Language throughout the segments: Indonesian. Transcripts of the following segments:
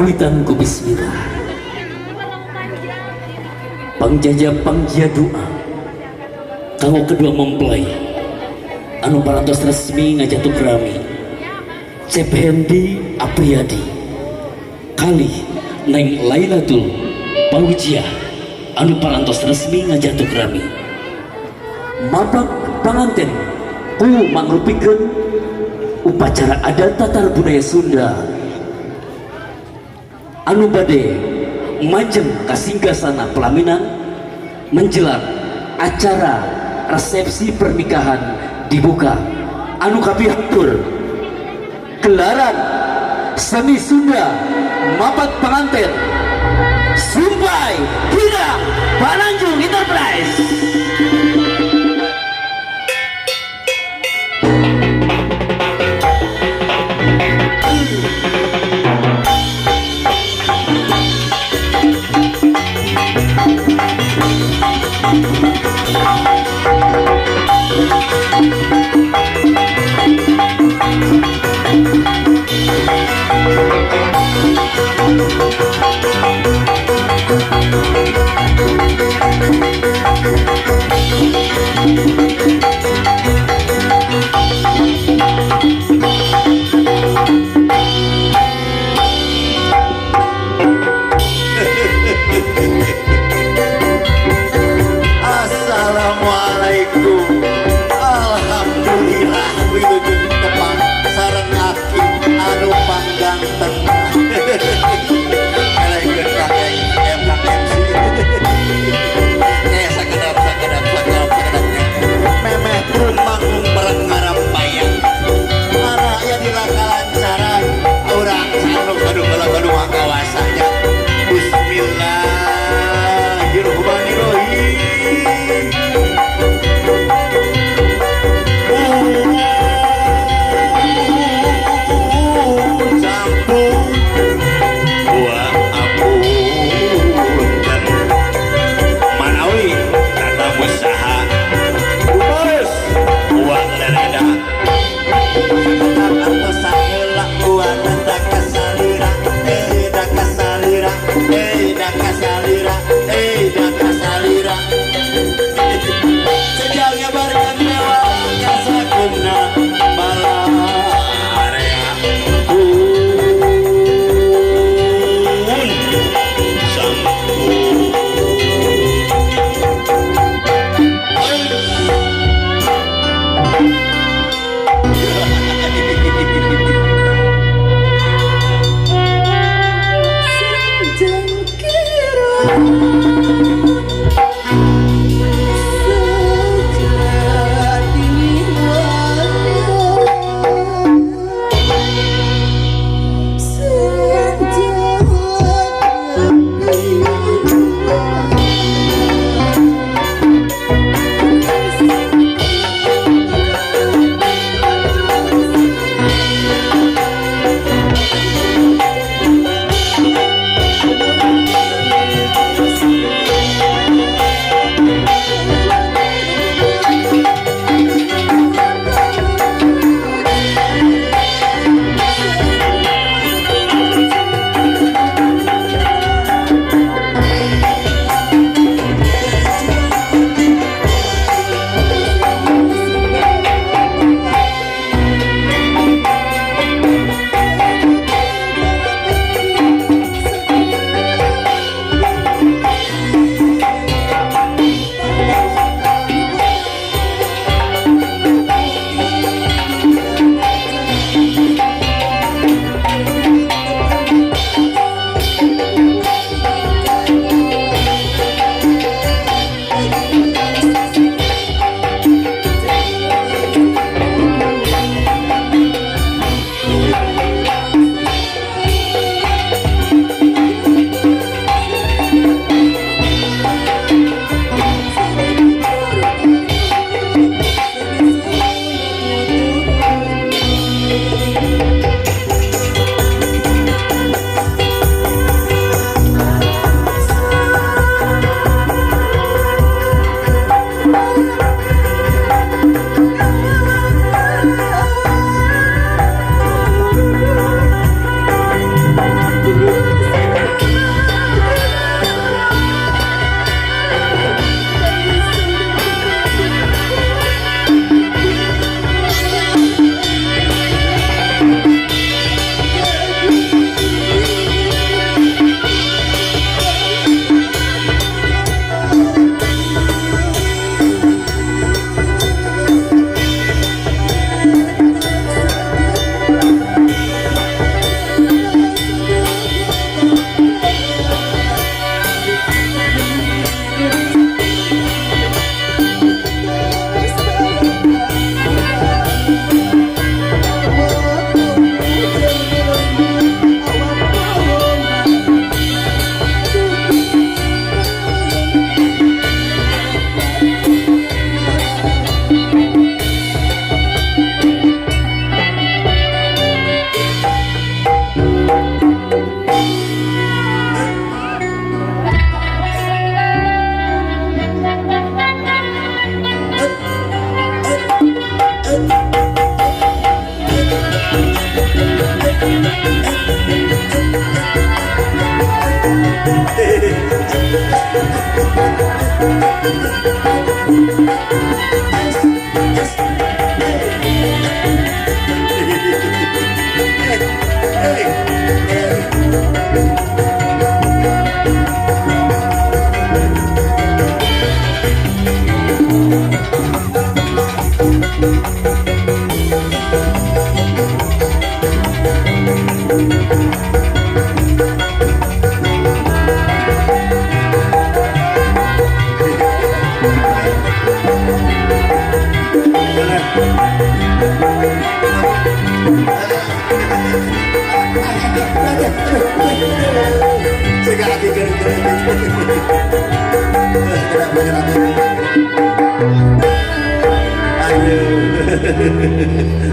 Tulitanku bismillah. Pangjaja panggia doa. Kanggo kedua mempelai anu parantos resmi ngajatuk rami. Cep Hendi Apriyadi kali Neng Lailatul Paujiah anu parantos resmi ngajatuk rami. Mabak panganten ku mangrupikeun upacara adat tatar budaya Sunda anu bade majeng kasinggasana pelaminan menjelang acara resepsi pernikahan dibuka anu kapihatur gelaran seni Sunda mapat pengantin Sumbai Hidang Pananjung Enterprise. Assalamualaikum. Alhamdulillah wilujeng tepang sareng aki anu pangganteng. Elehkeun kakek MC. Sakedap.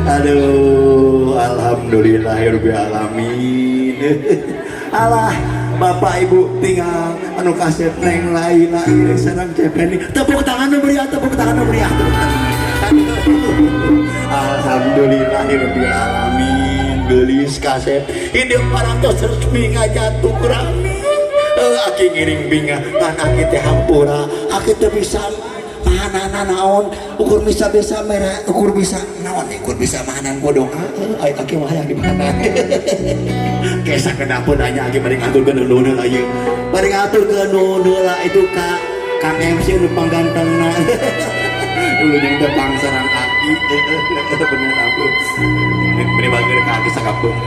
Aduh, alhamdulillahirabbil alamin. Alah, Bapak Ibu tinggal anu kasep neng Laila ieu sareng Cepeni. Tepuk tangan meriah, tepuk tangan meriah. Alhamdulillahirabbil alamin. Geulis kasep hidup parantos resmi ngajatuh rami. Aki ngiring binga ngan aki teh hampura, aki teh bisa mahanan naon, ukur bisa merah, ukur bisa naon, ukur bisa mahanan bodoh. Ai aki mah hayang di mana? Kesa kenapa nanya aki bari ngatur ke nununa ieu. Bari ngatur ke nununa itu Kang MC nu panggantengna. Dulu jeung teh pangsarang aki. Bener aku. Beri bageun ka aki sakapeung.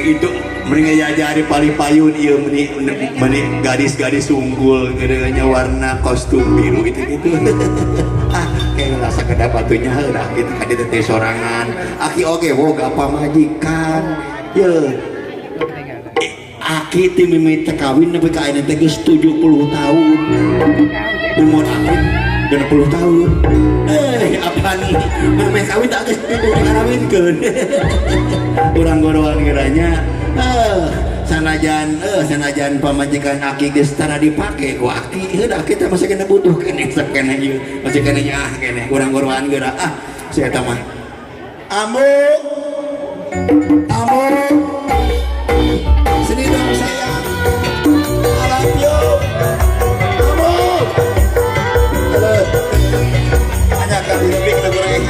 Itu mending ngajari palipayun ieu meni gadis-gadis unggul gedeunnya warna kostum biru gitu-gitu. Kayak rasa kedapatunya heuh gitu ka dieu teh sorangan. Aki oge boga pamajikan. Ye. Aki teh mimiti kawin nepi ka ayeuna teh geus 70 tahun. Umur aki 60 tahun. Apaan memang kawin tak geus dikawinkeun. Urang goroan geranya sanajan pamajikan aki geus tara dipake ku aki heuh aki teh masih kena butuh keneh sakene ieu masih kena nya keneh urang goroan geura si eta mah amu sini dong sayang I love you amu hanya kali lebih kita goreng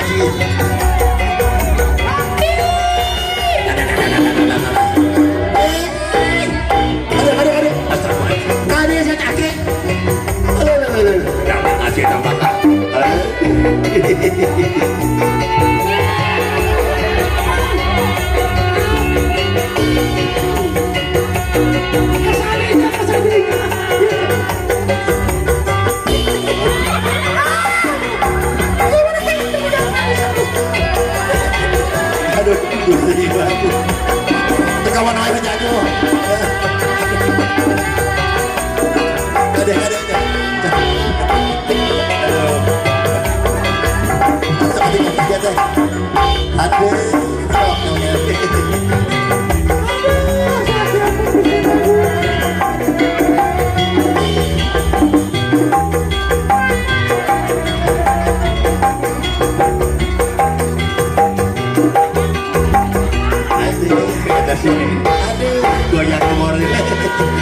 aduh, sedih banget. Kawan aja jago. Ada. Aduh, goyang nomor.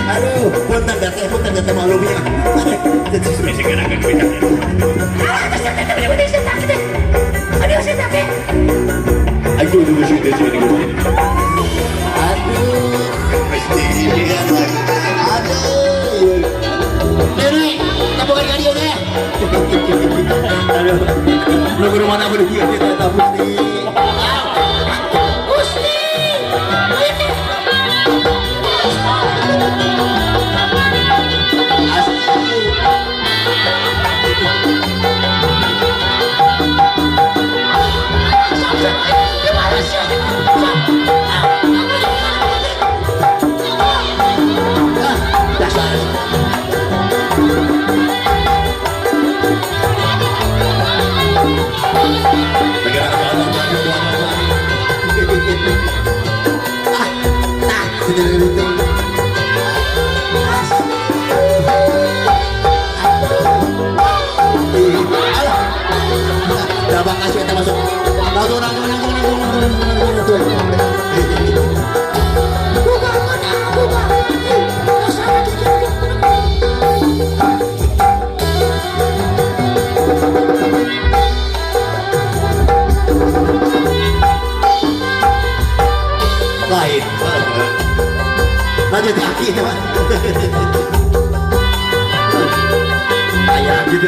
Aduh, punten datang malumnya. Sudah segera akan beda. Aduh, saya takut. Aduh, tunggu sini. Aduh, mesti dia lagi. Aduh. Nenek, kamu kan dia deh. Aduh, lu ke rumah apa dia kita Gusti. Gusti. Lain lanjut kaki teman ayah gitu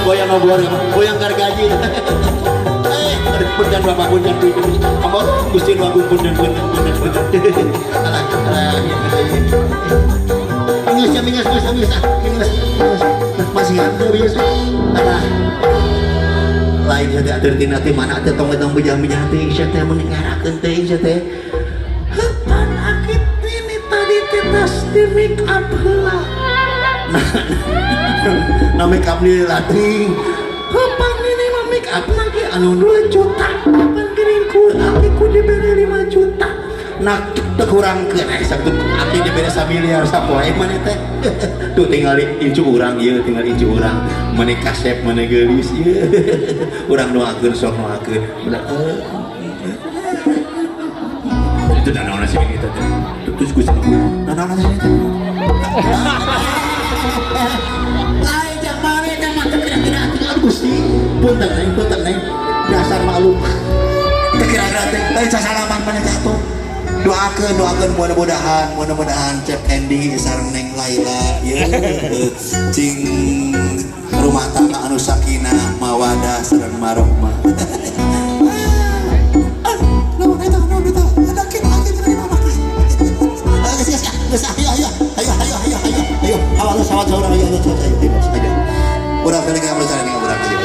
goyang goyang gargaji pundan bapak pundan apa gusti wagung pundan mingas masih ada biasa lain saya tertina teh mana teh tong bejah-bejah teh saya teh meningarakeun teh saya teh pan akit ini tadi di make up heula. Na make up di latih. Heupan ini mah make up lagi anu 2 juta. Kapan geuning ku aki ku dibere 5 juta. Nak teu kurangkeun sabtu aki dibere 1 miliar sapoe maneh teh. Tuh tinggal incu urang ieu, tinggal incu urang. Maneh kasep maneh geulis ieu. Urang doakeun sok doakeun. Itu nanaon sih ini teh. Terus ku nanaon sih itu. Ai jamane teh mah teu kira-kira Gusti. Punten neng. Dasar maklum. Teu kira-kira teh lain sasalaman maneh teh atuh. Doakeun mudah-mudahan cek Andy sareng Neng Laila ya cing rumah tangga anu sakinah mawadah sareng marohmah. Ayo, awal sawat saurang ayo. Urang teh geus bersana dengan urang ayo.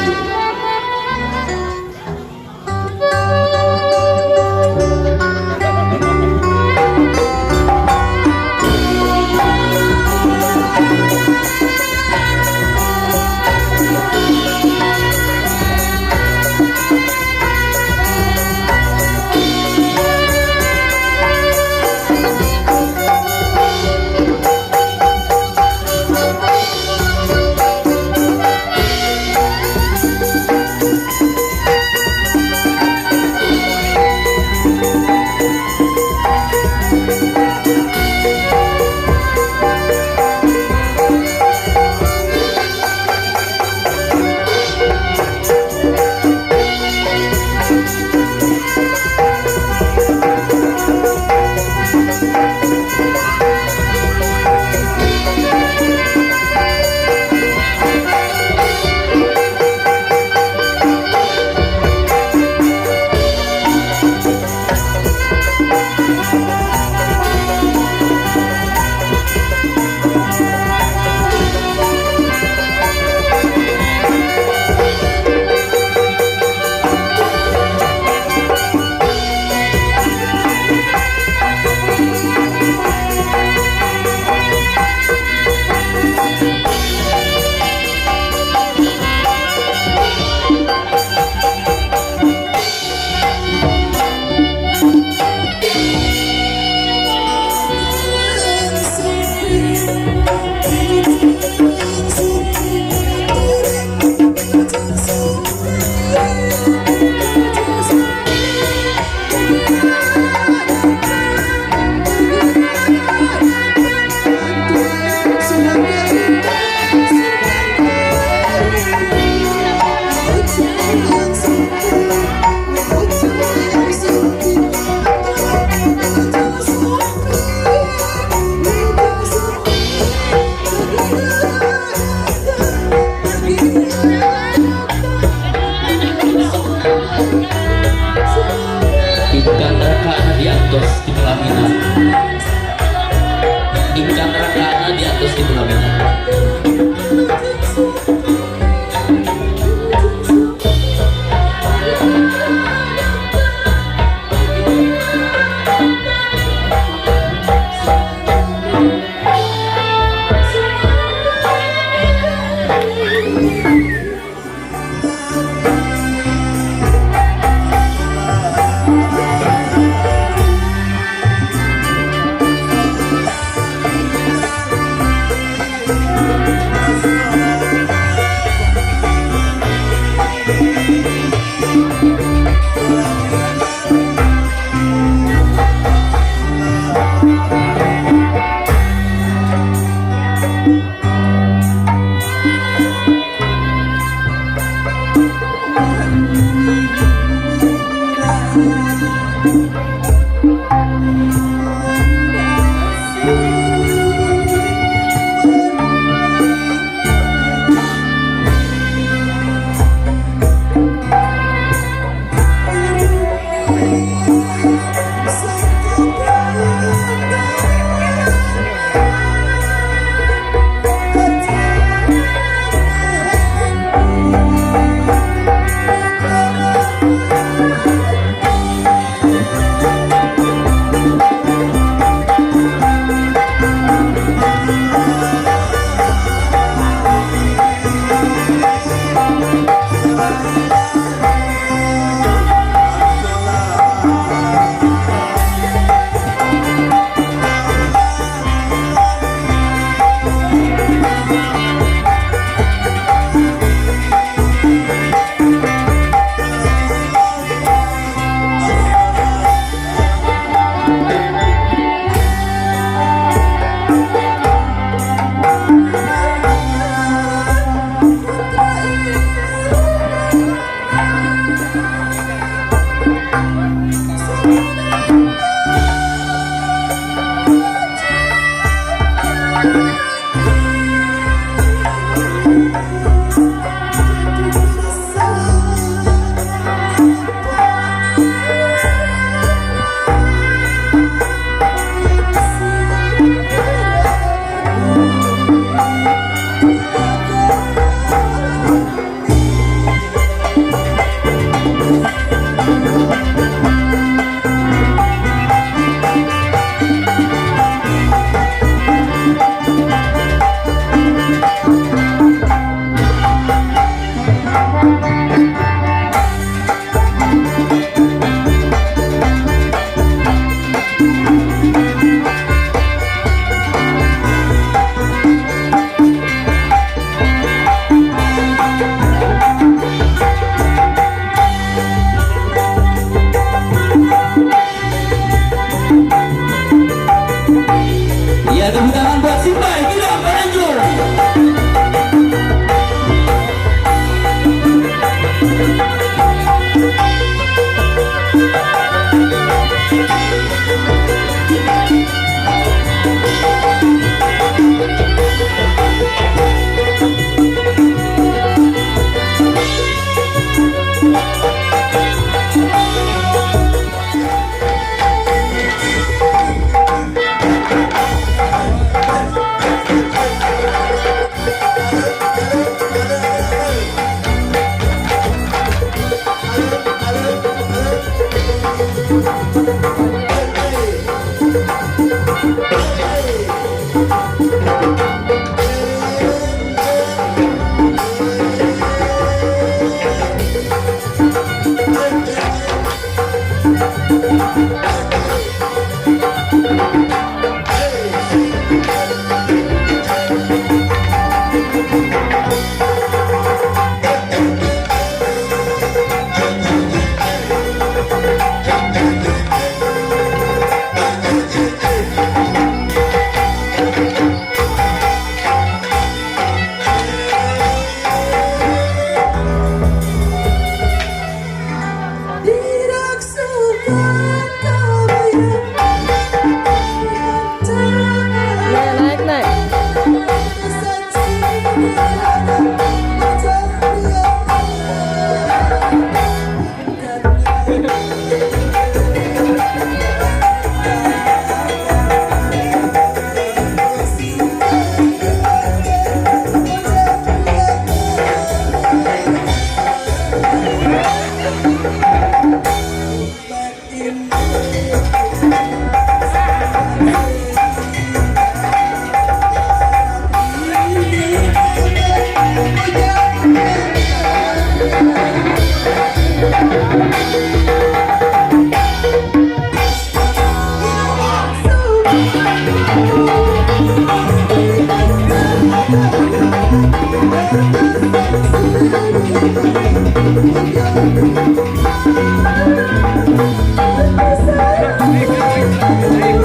naik naik.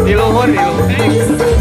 Di luhur, di luhur.